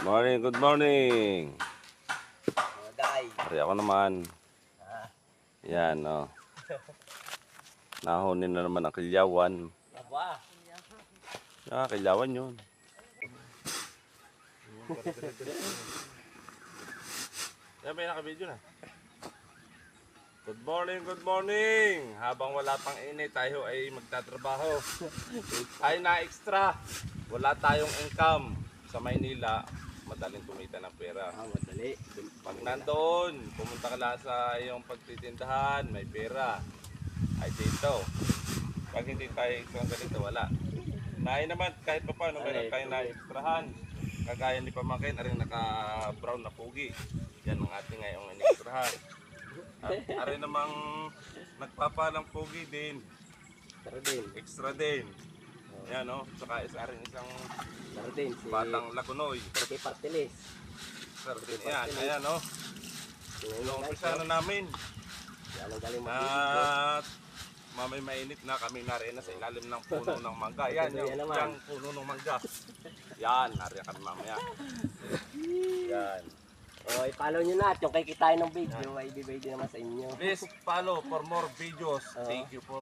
Morning, good morning. Day. Ari ako naman. Yan, oh. Nahunin na naman ang kilyawan. Aba. Ah, kilyawan yun. Yan ba yung naka-video na? Good morning, good morning. Habang wala pang init, tayo ay magtatrabaho. Tayo na extra. Wala tayong income. Sa Maynila, madaling kumita ng pera. Madali. Pag nandoon, pumunta ka lang sa iyong pagtitindahan, may pera. Ay dito. Pag hindi tayo extra ganito, wala. Nahin naman, kahit pa paano, meron tayo na extrahan. Kagaya ni Pamakin, aring naka-brown na pugi. Yan ang ating ngayong in-extrahan. Aring namang nagpapalang pugi din. Extra din. Yan o, saka aring isang batang lagunoy. Partilis. Sardin, yan, ayan o. Inuumpisa na namin. Yan ang galing At mamay mainit na kami narin na sa ilalim ng puno ng mangga. Yan, yung puno ng mangga. Yan, nariyan kami mamaya. Yan. O, i-follow nyo na at yung kikitain ng video ay ibibigay din naman sa inyo. Please follow for more videos. Thank you for